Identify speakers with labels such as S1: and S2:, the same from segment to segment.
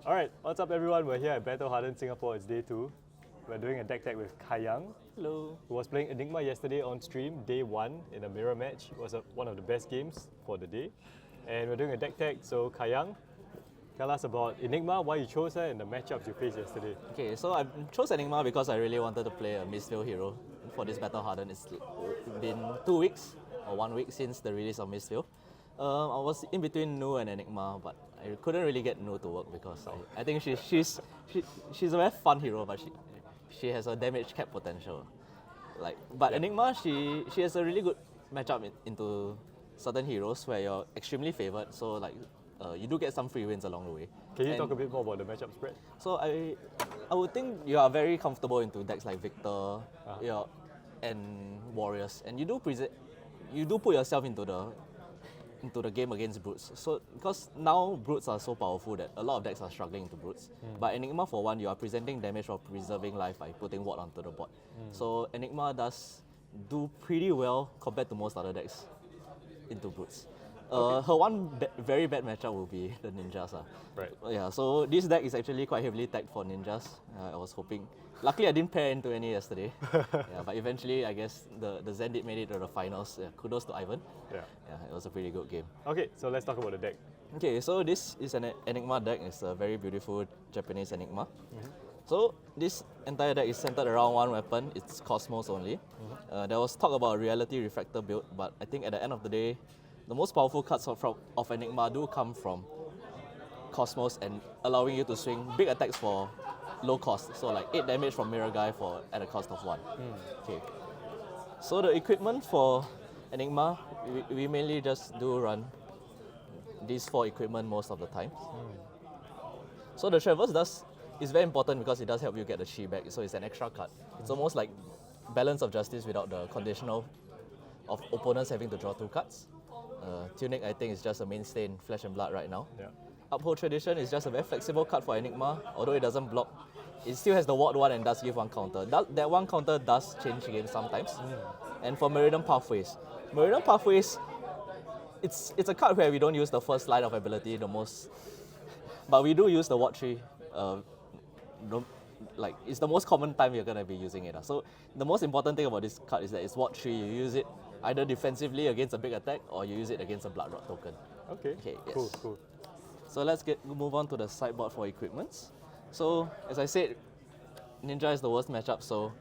S1: Alright, what's up everyone? We're here at Battle Hardened Singapore. It's day 2. We're doing a deck tag with Kayang,
S2: Hello.
S1: who was playing Enigma yesterday on stream, day 1 in a mirror match. It was one of the best games for the day. And we're doing a deck tag, so Kayang, tell us about Enigma, why you chose her and the matchups you faced yesterday.
S2: Okay, so I chose Enigma because I really wanted to play a Mistveil hero for this Battle Hardened. It's been 2 weeks or 1 week since the release of Mistveil. I was in between Nu and Enigma, but I couldn't really get Nu to work because I think she's a very fun hero, but she has a damage cap potential. But Enigma, she has a really good matchup into certain heroes where you're extremely favored. So you do get some free wins along the way.
S1: Can you talk a bit more about the matchup spread?
S2: So I would think you are very comfortable into decks like Victor, and Warriors, and you do put yourself into the game against Brutes. So because now Brutes are so powerful that a lot of decks are struggling into Brutes. But Enigma, for one, you are presenting damage or preserving life by putting Ward onto the board. So Enigma does do pretty well compared to most other decks into Brutes. Her one very bad matchup will be the Ninjas.
S1: Right.
S2: Yeah, so this deck is actually quite heavily tagged for Ninjas. I was hoping. Luckily, I didn't pair into any yesterday. Yeah, but eventually, I guess the Zenit made it to the finals. Yeah, kudos to Ivan.
S1: Yeah.
S2: Yeah, it was a pretty good game.
S1: Okay, so let's talk about the deck.
S2: Okay, so this is an Enigma deck. It's a very beautiful Japanese Enigma. So this entire deck is centered around one weapon. It's Cosmos only. There was talk about a Reality Refractor build, but I think at the end of the day, the most powerful cards of Enigma do come from Cosmos and allowing you to swing big attacks for low cost. So like 8 damage from Mirror Guy at a cost of 1. Okay. So the equipment for Enigma, we mainly just do run these 4 equipment most of the time. So the Traverse is very important because it does help you get the chi back. So it's an extra card. It's almost like Balance of Justice without the conditional of opponents having to draw 2 cards. Tunic, I think, is just a mainstay in Flesh and Blood right now.
S1: Yeah.
S2: Uphold Tradition is just a very flexible card for Enigma. Although it doesn't block, it still has the Ward 1 and does give 1 counter. That 1 counter does change games sometimes. And for Meridian Pathways, it's a card where we don't use the first line of ability the most, but we do use the Ward 3. It's the most common time you're going to be using it. So the most important thing about this card is that it's Ward 3. You use it either defensively against a big attack or you use it against a Blood Rot token.
S1: Okay,
S2: yes.
S1: cool.
S2: So let's move on to the sideboard for equipments. So as I said, Ninja is the worst matchup, so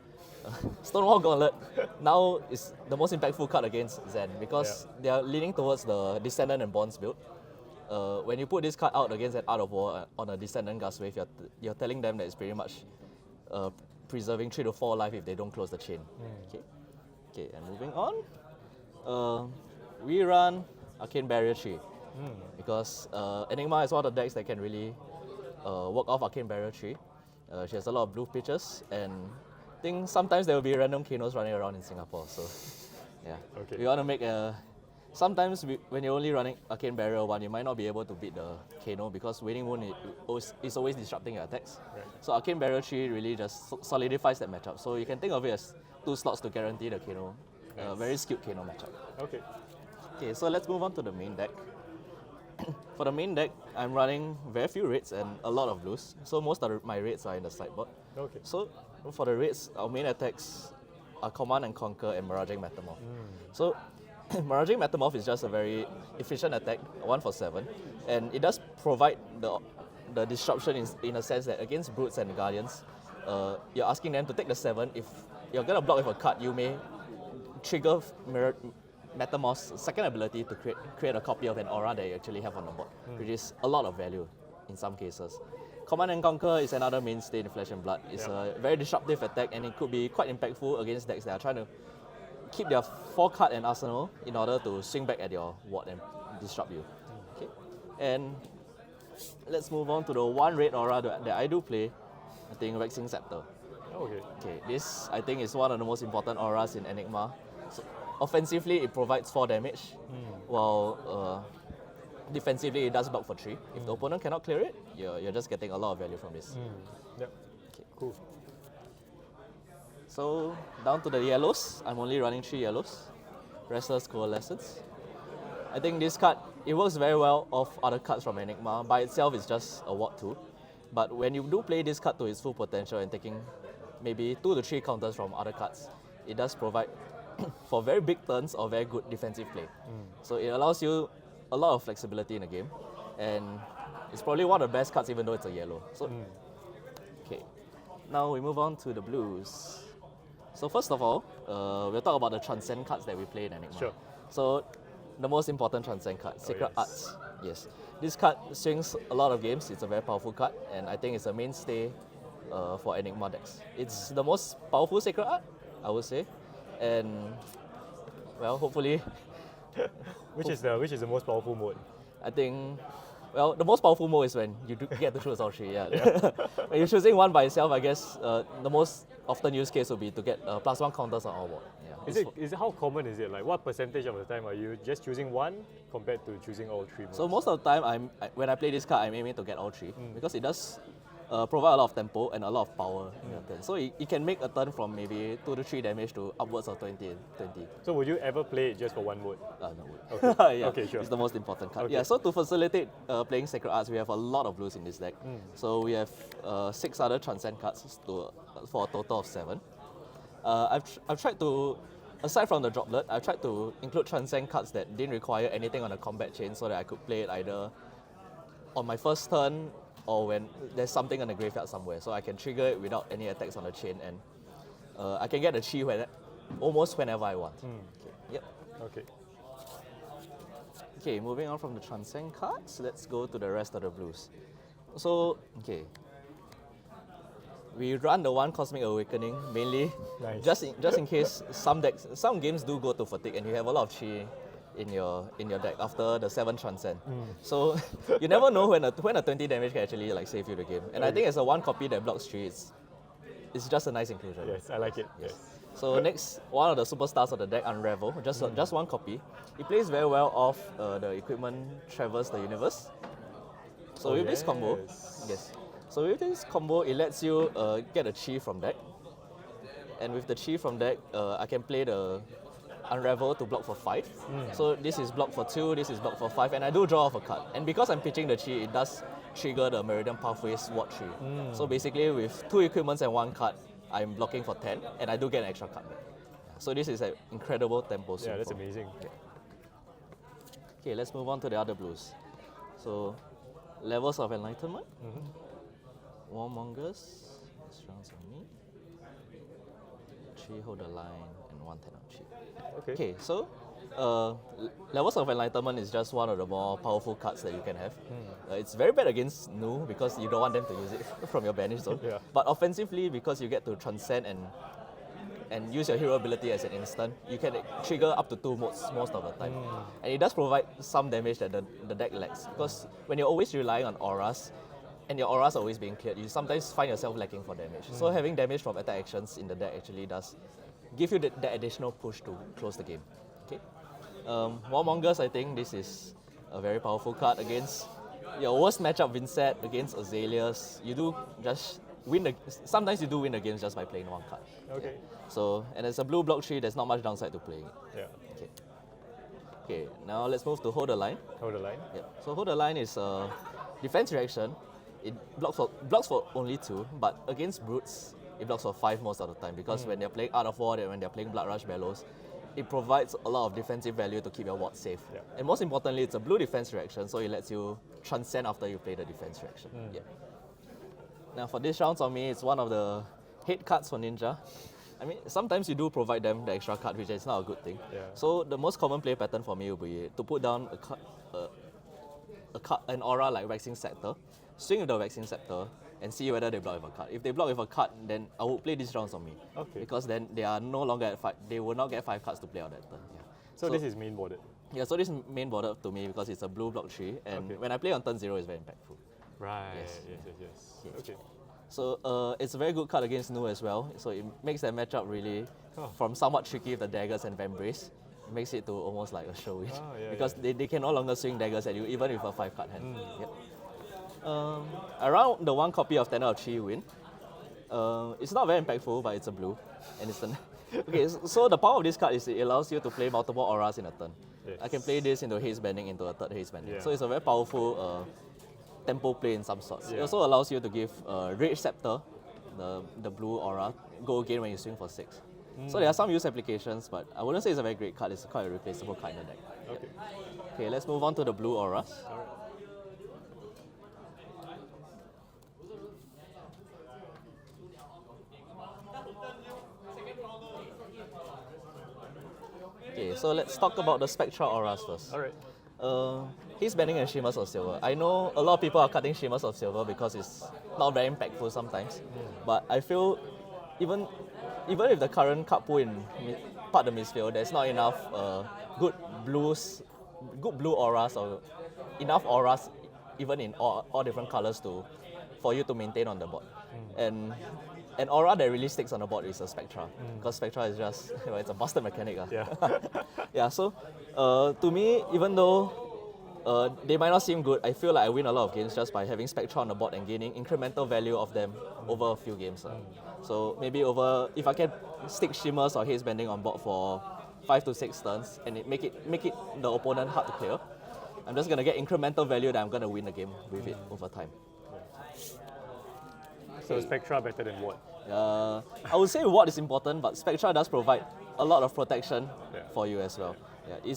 S2: Stonewall Gauntlet now is the most impactful card against Zen because they are leaning towards the Descendant and Bonds build. When you put this card out against an Art of War on a Descendant Gust Wave, you're telling them that it's pretty much preserving 3 to 4 life if they don't close the chain. Okay, and moving on. We run Arcane Barrier 3 because Enigma is one of the decks that can really work off Arcane Barrier 3. She has a lot of blue pitches, and I think sometimes there will be random Kanos running around in Singapore. So, yeah.
S1: Okay.
S2: We want to make sometimes when you're only running Arcane Barrier 1, you might not be able to beat the Kano because Waning Moon is always disrupting your attacks.
S1: Right.
S2: So Arcane Barrier 3 really just solidifies that matchup. So you can think of it as 2 slots to guarantee the Kano. Very skilled Kano matchup. Okay, so let's move on to the main deck. For the main deck, I'm running very few reds and a lot of blues. So most of my reds are in the sideboard.
S1: Okay.
S2: So for the reds, our main attacks are Command and Conquer and Miraging Metamorph. So Miraging Metamorph is just a very efficient attack, 1 for 7. And it does provide the disruption in a sense that against Brutes and Guardians, you're asking them to take the 7. If you're going to block with a card, you may trigger Metamorph's second ability to create a copy of an aura that you actually have on the board, which is a lot of value in some cases. Command and Conquer is another mainstay in Flesh and Blood. It's a very disruptive attack and it could be quite impactful against decks that are trying to keep their 4 card and arsenal in order to swing back at your ward and disrupt you. Okay, and let's move on to the 1 red aura that I do play. I think Vexing Scepter. Okay, this I think is one of the most important auras in Enigma. So, offensively, it provides 4 damage, while defensively, it does block for 3. If the opponent cannot clear it, you're just getting a lot of value from this.
S1: Yep.
S2: Okay.
S1: Cool.
S2: So down to the yellows, I'm only running 3 yellows. Restless Coalescence. I think this card, it works very well off other cards from Enigma. By itself, it's just a Ward 2. But when you do play this card to its full potential and taking maybe 2 to 3 counters from other cards, it does provide for very big turns or very good defensive play. So it allows you a lot of flexibility in the game, and it's probably one of the best cards even though it's a yellow. So, okay, now we move on to the blues. So first of all, we'll talk about the transcend cards that we play in Enigma.
S1: Sure.
S2: So the most important transcend card, Sacred
S1: yes.
S2: Arts. Yes, this card swings a lot of games. It's a very powerful card, and I think it's a mainstay for Enigma decks. It's the most powerful Sacred Art, I would say, and well, hopefully,
S1: Which is the most powerful mode?
S2: I think. Well, the most powerful mode is when you do get to choose all three. Yeah. When you're choosing one by itself, I guess the most often used case would be to get +1 counters on all board. Yeah.
S1: Is it how common is it? Like what percentage of the time are you just choosing one compared to choosing all three modes?
S2: So most of the time, when I play this card, I'm aiming to get all three because it does provide a lot of tempo and a lot of power in a turn. So it can make a turn from maybe 2 to 3 damage to upwards of 20.
S1: So would you ever play it just for one mode?
S2: No.
S1: Okay.
S2: Yeah,
S1: Okay, sure.
S2: It's the most important card.
S1: Okay.
S2: Yeah, so to facilitate playing Sacred Arts, we have a lot of blues in this deck. So we have 6 other Transcend cards for a total of 7. I've tried to, aside from the droplet, I've tried to include Transcend cards that didn't require anything on the combat chain so that I could play it either on my first turn or when there's something on the graveyard somewhere. So I can trigger it without any attacks on the chain, and I can get the chi almost whenever I want. Okay. Yep.
S1: Okay.
S2: Okay, moving on from the Transcend cards, let's go to the rest of the blues. So, okay. We run the one Cosmic Awakening mainly
S1: Nice.
S2: just in case some games do go to fatigue and you have a lot of chi in your deck after the 7 Transcend. So you never know when a 20 damage can actually like save you the game. And I think as a 1 copy that blocks 3, it's just a nice inclusion.
S1: Yes, I like it. Yes.
S2: So next, one of the superstars of the deck, Unravel, just 1 copy. It plays very well off the equipment Traverse the Universe. So with this combo, So with this combo, it lets you get a chi from deck. And with the chi from deck, I can play the Unravel to block for 5. So this is blocked for 2, this is blocked for 5, and I do draw off a card. And because I'm pitching the chi, it does trigger the Meridian Pathways Ward Tree. So basically with 2 equipments and 1 card, I'm blocking for 10, and I do get an extra card back. So this is an incredible tempo swing.
S1: Yeah, that's
S2: for me.
S1: amazing.
S2: Okay, let's move on to the other blues. So, Levels of Enlightenment, Warmongers, this round's on me. 3 Hold the Line, and 1 10 of chi. Okay, so Levels of Enlightenment is just one of the more powerful cards that you can have. It's very bad against Nu because you don't want them to use it from your banish zone.
S1: Yeah.
S2: But offensively, because you get to transcend and use your hero ability as an instant, you can trigger up to 2 modes most of the time. And it does provide some damage that the deck lacks. Because when you're always relying on auras, and your auras are always being cleared, you sometimes find yourself lacking for damage. So having damage from attack actions in the deck actually does give you the additional push to close the game. Okay. Warmongers, I think this is a very powerful card against your worst matchup, Vincent, against Azaleas. You do just win sometimes you do win the games just by playing 1 card.
S1: Okay.
S2: So, and as a blue block tree, there's not much downside to playing it.
S1: Yeah.
S2: Okay, now let's move to Hold the Line.
S1: Hold the line.
S2: Yeah. So Hold the Line is a defense reaction. It blocks for only 2, but against brutes, it blocks for 5 most of the time because when they're playing Art of War and when they're playing Blood Rush Bellows, it provides a lot of defensive value to keep your ward safe.
S1: Yeah.
S2: And most importantly, it's a blue defense reaction, so it lets you transcend after you play the defense reaction. Yeah. Now for this round on me, it's one of the hate cards for Ninja. I mean, sometimes you do provide them the extra card, which is not a good thing.
S1: Yeah.
S2: So the most common play pattern for me would be to put down an aura like Waxing Scepter, swing with the Waxing Scepter, and see whether they block with a card. If they block with a card, then I would play these rounds on me.
S1: Okay.
S2: Because then they are no longer at 5. They will not get 5 cards to play on that turn. Yeah.
S1: So this is main boarded.
S2: Yeah, so this is main border to me because it's a blue block tree, and when I play on turn 0, it's very impactful.
S1: Right.
S2: Yes.
S1: Yes. Okay.
S2: So it's a very good card against Nu as well. So it makes that matchup really from somewhat tricky with the daggers and Vambrace. It makes it to almost like a show win because they can no longer swing daggers at you even with a 5 card hand. Yep. Around the 1 copy of Tenor of Chi win. It's not very impactful, but it's a blue, and it's an okay. So the power of this card is it allows you to play multiple auras in a turn.
S1: Yes.
S2: I can play this into haste banding into a 3rd haste banding.
S1: Yeah.
S2: So it's a very powerful tempo play in some sorts. It
S1: Yeah.
S2: also allows you to give Rage Scepter, the blue aura, go again when you swing for 6. So there are some use applications, but I wouldn't say it's a very great card. It's quite a replaceable card in the deck.
S1: Okay.
S2: Okay, let's move on to the blue auras. Okay, so let's talk about the Spectra auras first.
S1: All right.
S2: He's banning and Shimmers of Silver. I know a lot of people are cutting Shimmers of Silver because it's not very impactful sometimes. But I feel even if the current card pool in part the misfield, there's not enough good blue auras or enough auras even in all different colors for you to maintain on the board. And an aura that really sticks on the board is a Spectra, because Spectra is just, it's a busted mechanic.
S1: Yeah.
S2: Yeah, so to me, even though they might not seem good, I feel like I win a lot of games just by having Spectra on the board and gaining incremental value of them over a few games. So maybe if I can stick Shimmers or Haze Bending on board for 5 to 6 turns and make it the opponent hard to clear, I'm just going to get incremental value that I'm going to win the game with it over time.
S1: So Spectra better than what?
S2: I would say Ward is important, but Spectra does provide a lot of protection for you as well. Yeah,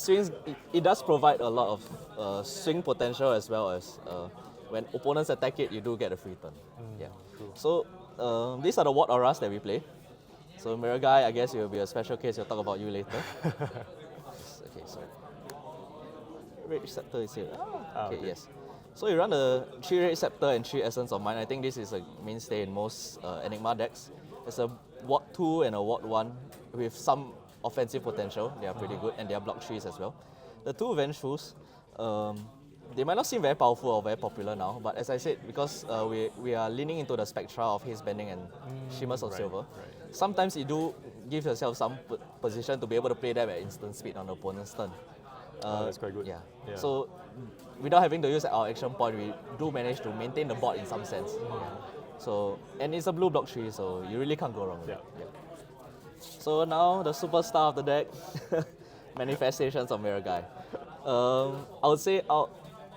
S2: it does provide a lot of swing potential as well as when opponents attack it, you do get a free turn. Yeah.
S1: Cool.
S2: So these are the Ward auras that we play. So Mirror Guy, I guess it will be a special case. We'll talk about you later. Okay, sorry. Rage Scepter is here. Okay, yes. So you run the 3 Rage Scepter and 3 Essence of Mind. I think this is a mainstay in most Enigma decks. It's a Ward 2 and a Ward 1 with some offensive potential. They are pretty good, and they are block 3s as well. The 2 Vengeful's, they might not seem very powerful or very popular now, but as I said, because we are leaning into the Spectra of Haze Bending and Shimmers of Silver, sometimes you do give yourself some position to be able to play them at instant speed on the opponent's turn.
S1: That's quite good.
S2: Yeah.
S1: Yeah.
S2: So without having to use our action point, we do manage to maintain the board in some sense. So, and it's a blue block 3, so you really can't go wrong with it. Yeah. So now the superstar of the deck, Manifestations of Mirror Guy. I would say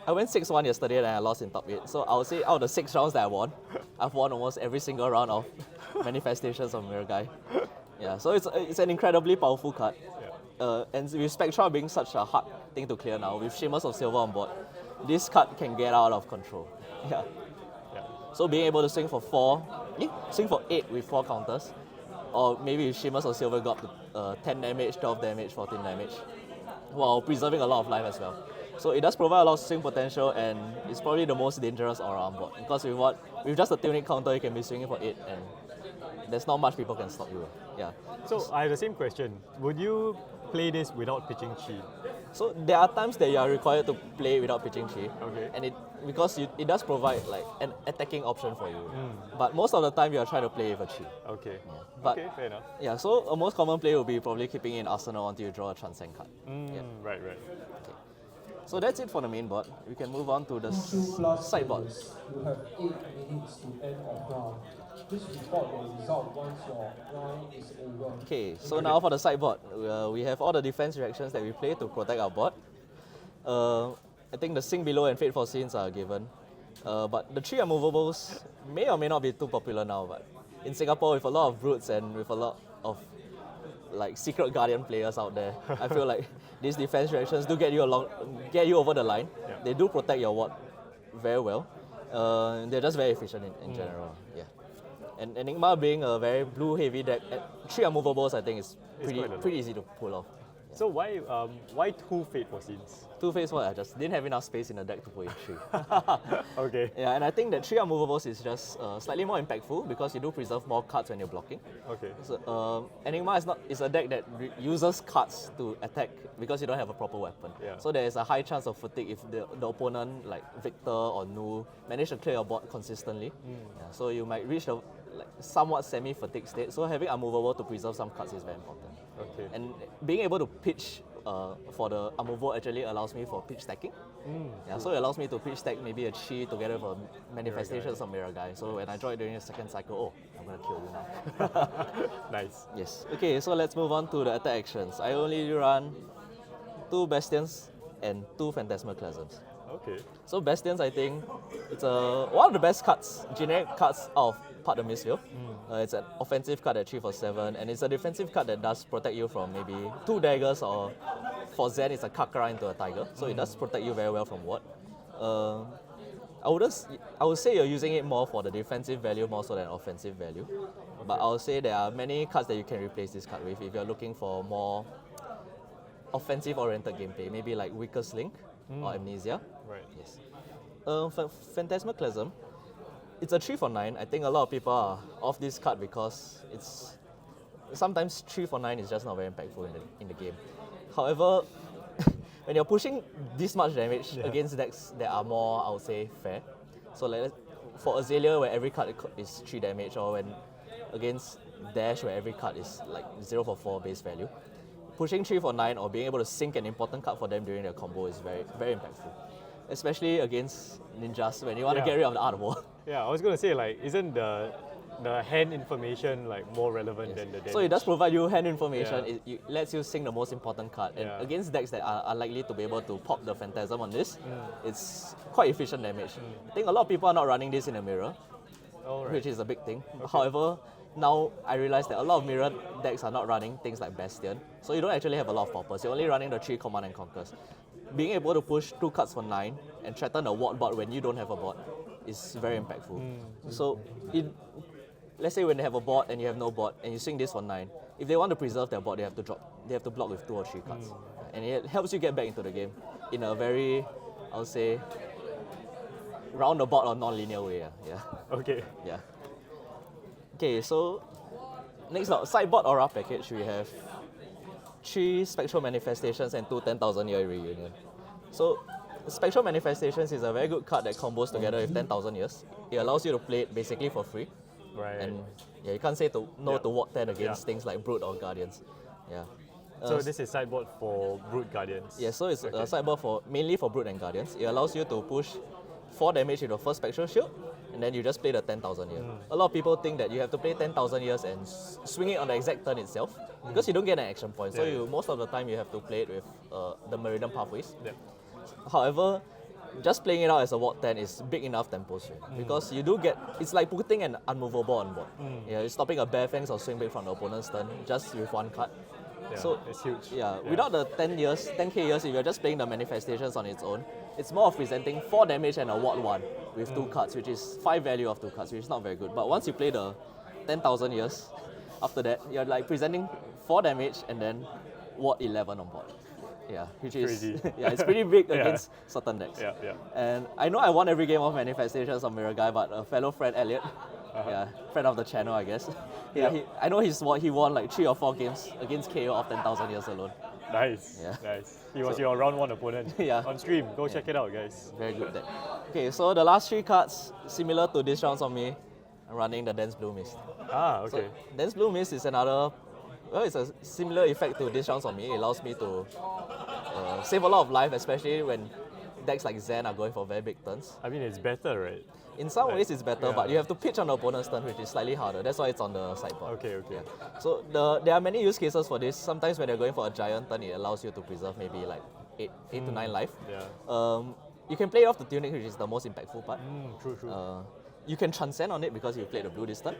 S2: I went 6-1 yesterday and I lost in top 8. So I would say out of the 6 rounds that I won, I've won almost every single round of Manifestations of Mirror Guy. Yeah, so it's an incredibly powerful card. And with Spectra being such a hard thing to clear now, with Shimmers of Silver on board, this card can get out of control. Yeah. So being able to swing for 8 with 4 counters, or maybe if Shimmers of Silver got to 10 damage, 12 damage, 14 damage, while preserving a lot of life as well. So it does provide a lot of swing potential, and it's probably the most dangerous aura on board, because with just a tunic counter, you can be swinging for 8, and there's not much people can stop you. Yeah.
S1: So I have the same question. Would you play this without pitching chi?
S2: So there are times that you are required to play without pitching chi,
S1: Okay.
S2: and because it does provide like an attacking option for you. But most of the time you are trying to play with a chi.
S1: Okay.
S2: But
S1: Okay, fair enough.
S2: yeah, so a most common play will be probably keeping in Arsenal until you draw a Transcend card.
S1: Right.
S2: So that's it for the main board. We can move on to the
S3: 2 plus
S2: sideboard.
S3: players. You have 8 minutes to end of round. Please report the result once your round is over.
S2: Okay, so now for the sideboard, we have all the defense reactions that we play to protect our board. I think the Sink Below and Fate for Scenes are given. But the 3 unmovables may or may not be too popular now, but in Singapore with a lot of brutes and with a lot of like secret guardian players out there, I feel like these defense reactions do get you over the line. They do protect your ward very well. They're just very efficient in general. Yeah. And Enigma being a very blue heavy deck, 3 unmovables I think is pretty easy to pull off.
S1: So why 2 Fate for Scenes?
S2: 2 phase 1, I just didn't have enough space in the deck to put in 3.
S1: Okay.
S2: Yeah, and I think that 3 unmovables is just slightly more impactful because you do preserve more cards when you're blocking.
S1: Okay.
S2: So, Enigma is a deck that uses cards to attack because you don't have a proper weapon.
S1: Yeah.
S2: So there is a high chance of fatigue if the opponent, like Victor or Nu, manage to clear your board consistently. Yeah, so you might reach a somewhat semi-fatigue state. So having unmovable to preserve some cards is very important.
S1: Okay.
S2: And being able to pitch for the unmovable actually allows me for pitch stacking. Yeah, so it allows me to pitch stack maybe a Chi together with a Manifestations of Mirror Guy. So when I draw it during the second cycle, I'm going to kill you now.
S1: Nice.
S2: Yes. Okay, so let's move on to the attack actions. I only run 2 Bastions and 2 Phantasmal Chasms.
S1: Okay.
S2: So Bastions, I think, it's one of the best cards, generic cards out of Part the Mistfield. It's an offensive card at 3 for 7, and it's a defensive card that does protect you from maybe 2 daggers, or for Zen it's a Kakara into a Tiger, so it does protect you very well from what. I would say you're using it more for the defensive value more so than offensive value. But I would say there are many cards that you can replace this card with if you're looking for more offensive-oriented gameplay, maybe like Weaker's Link or Amnesia.
S1: Right.
S2: Yes. Phantasmaclasm, it's a 3 for 9. I think a lot of people are off this card because it's sometimes 3 for 9 is just not very impactful in the game. However, when you're pushing this much damage against decks that are more, I would say, fair. So like for Azalea, where every card is 3 damage, or when against Dash, where every card is like 0 for 4 base value, pushing 3 for 9 or being able to sink an important card for them during their combo is very, very impactful. Especially against ninjas when you want to get rid of the Art of War.
S1: Yeah, I was going to say, like, isn't the hand information like more relevant than the damage?
S2: So it does provide you hand information.
S1: Yeah.
S2: It lets you sink the most important card. And against decks that are likely to be able to pop the Phantasm on this, it's quite efficient damage. I think a lot of people are not running this in a mirror, which is a big thing. However, now I realize that a lot of mirror decks are not running things like Bastion, so you don't actually have a lot of poppers. You're only running the 3 Command and Conquers. Being able to push 2 cards for 9 and threaten a ward bot when you don't have a bot is very impactful. So let's say when they have a bot and you have no bot and you swing this for 9, if they want to preserve their bot, they have to block with 2 or 3 cards. And it helps you get back into the game in a very, I would say, roundabout or non-linear way. Yeah.
S1: Okay.
S2: Yeah. Okay, so next up, Sideboard Aura package, we have 3 Spectral Manifestations and 2 10,000 Year Reunion. So Spectral Manifestations is a very good card that combos together with 10,000 Years. It allows you to play it basically for free.
S1: Right.
S2: And you can't say no to Ward 10 against things like Brood or Guardians. Yeah.
S1: So this is sideboard for Brood Guardians.
S2: Yeah, so it's a sideboard mainly for Brood and Guardians. It allows you to push 4 damage with the first Spectral Shield, and then you just play the 10,000 Year. A lot of people think that you have to play 10,000 Years and swing it on the exact turn itself, because you don't get an action point. So most of the time you have to play it with the Meridian Pathways.
S1: Yeah.
S2: However, just playing it out as a Ward 10 is big enough tempo swing, because you do get, it's like putting an unmovable on board. Yeah, you're stopping a Bare Fangs or Swing Bait from the opponent's turn just with 1 card.
S1: Yeah,
S2: So
S1: it's huge.
S2: Yeah, without the 10k years, if you're just playing the manifestations on its own, it's more of presenting 4 damage and a Ward 1 with 2 cards, which is 5 value of 2 cards, which is not very good. But once you play the 10,000 years, after that, you're like presenting 4 damage and then Ward 11 on board. Yeah, which is
S1: Crazy.
S2: yeah, it's pretty big
S1: Yeah.
S2: against certain decks.
S1: Yeah.
S2: And I know I won every game of manifestations on Mirror Guy, but a fellow friend Elliot, yeah, friend of the channel, I guess. Yeah, I know he won like 3 or 4 games against KO of 10,000 years alone.
S1: Nice.
S2: Yeah.
S1: Nice. He was your round 1 opponent.
S2: Yeah.
S1: On stream. Go check it out, guys.
S2: Very good deck. Okay, so the last 3 cards, similar to this round on me, I'm running the Dense Blue Mist.
S1: Okay.
S2: So, Dense Blue Mist is another, well, it's a similar effect to this round on me. It allows me to save a lot of life, especially when decks like Zen are going for very big turns.
S1: I mean, it's better, right?
S2: In some
S1: Like,
S2: ways it's better,
S1: yeah.
S2: but you have to pitch on the opponent's turn, which is slightly harder. That's why it's on the sideboard.
S1: Okay.
S2: So there are many use cases for this. Sometimes when you're going for a giant turn, it allows you to preserve maybe like 8 to 9 life.
S1: Yeah.
S2: You can play off the Tunic, which is the most impactful part.
S1: True.
S2: You can transcend on it because you played the blue this turn.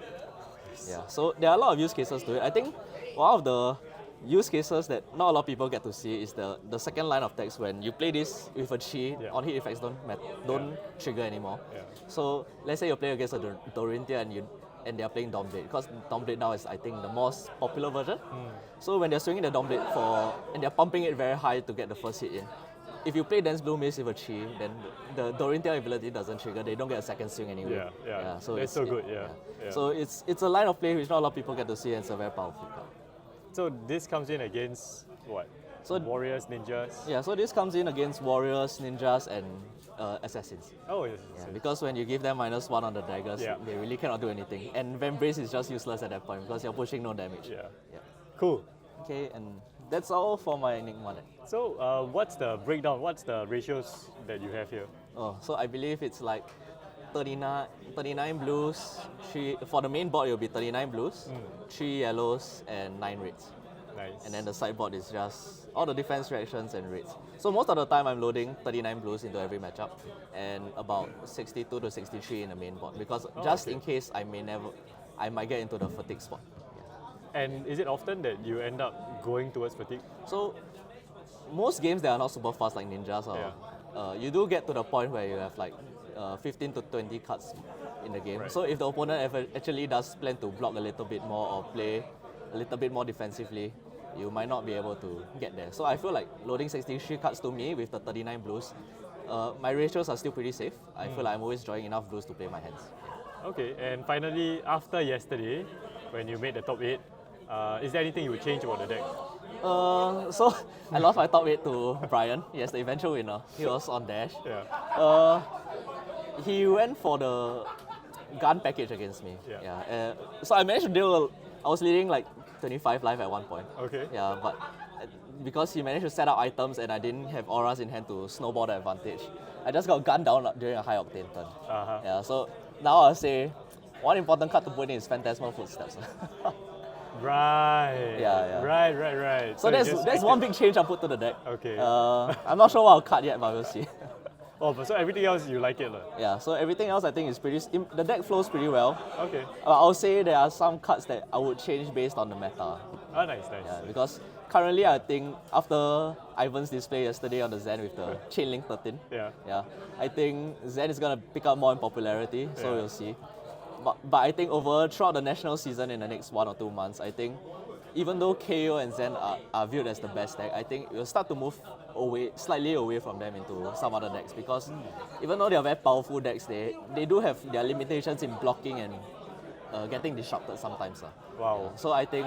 S2: Yeah, so there are a lot of use cases to it. I think one of the use cases that not a lot of people get to see is the second line of text. When you play this with a chi, on hit effects don't trigger anymore.
S1: Yeah.
S2: So let's say you play against a Dorinthia and they are playing Dawnblade, because Dawnblade now is, I think, the most popular version. So when they're swinging the Dawnblade and they're pumping it very high to get the first hit in, if you play Dense Blue Mist with a chi, then the Dorinthia ability doesn't trigger. They don't get a second swing anyway.
S1: Yeah.
S2: So
S1: That's
S2: it's
S1: so good. Yeah.
S2: So it's a line of play which not a lot of people get to see, and it's a very powerful card.
S1: So this comes in against what?
S2: So-
S1: Warriors, ninjas.
S2: Yeah, so this comes in against warriors, ninjas, and assassins.
S1: Oh yes.
S2: Yeah, because when you give them -1 on the daggers, they really cannot do anything. And Vambrace is just useless at that point because you're pushing no damage.
S1: Yeah.
S2: Yeah.
S1: Cool.
S2: Okay, and that's all for my Enigma deck.
S1: So what's the breakdown? What's the ratios that you have here?
S2: Oh, so I believe it's like 39 blues, 3 for the main board. It will be 39 blues, 3 yellows, and 9 reds.
S1: Nice.
S2: And then the sideboard is just all the defense reactions and rates. So most of the time I'm loading 39 blues into every matchup and about 62 to 63 in the main board because just in case I might get into the fatigue spot.
S1: And is it often that you end up going towards fatigue?
S2: So most games they are not super fast like ninjas or you do get to the point where you have like 15 to 20 cards in the game.
S1: Right.
S2: So if the opponent actually does plan to block a little bit more or play a little bit more defensively, you might not be able to get there. So I feel like loading 63 cards to me with the 39 blues, my ratios are still pretty safe. I feel like I'm always drawing enough blues to play my hands.
S1: Okay, and finally, after yesterday, when you made the top 8, is there anything you would change about the deck?
S2: So I lost my top 8 to Brian. Yes, the eventual winner. He was on dash.
S1: Yeah.
S2: He went for the gun package against me.
S1: Yeah.
S2: So I managed to deal. I was leading like 25 life at one point.
S1: Okay.
S2: Yeah, but because he managed to set up items and I didn't have auras in hand to snowball the advantage, I just got gunned down during a high octane turn. Yeah. So now I'll say one important card to put in is Phantasmal Footsteps.
S1: Right.
S2: Yeah.
S1: Right.
S2: So that's one big change I put to the deck.
S1: Okay.
S2: I'm not sure what I'll cut yet, but we'll see.
S1: But so everything else you like it, lah?
S2: Yeah, so everything else I think is the deck flows pretty well.
S1: Okay.
S2: I'll say there are some cards that I would change based on the meta.
S1: Nice.
S2: Yeah, because currently I think after Ivan's display yesterday on the Zen with the Chain Link 13, I think Zen is gonna pick up more in popularity, so we'll see. But I think throughout the national season in the next 1 or 2 months, I think even though KO and Zen are viewed as the best deck, I think we'll start to move slightly away from them into some other decks because even though they are very powerful decks, they do have their limitations in blocking and getting disrupted sometimes.
S1: Wow.
S2: So I think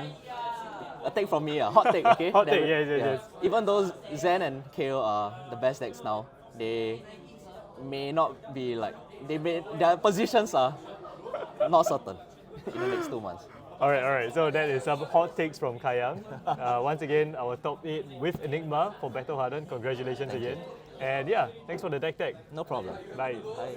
S2: a take from me, hot take, okay?
S1: Hot take, yes.
S2: Even though Zen and KO are the best decks now, they may not be like their positions are not certain in the next 2 months.
S1: Alright. So that is some hot takes from Kayang. Once again, our top 8 with Enigma for Battle Hardened. Congratulations again. And yeah, thanks for the deck tag.
S2: No problem.
S1: Bye.
S2: Bye.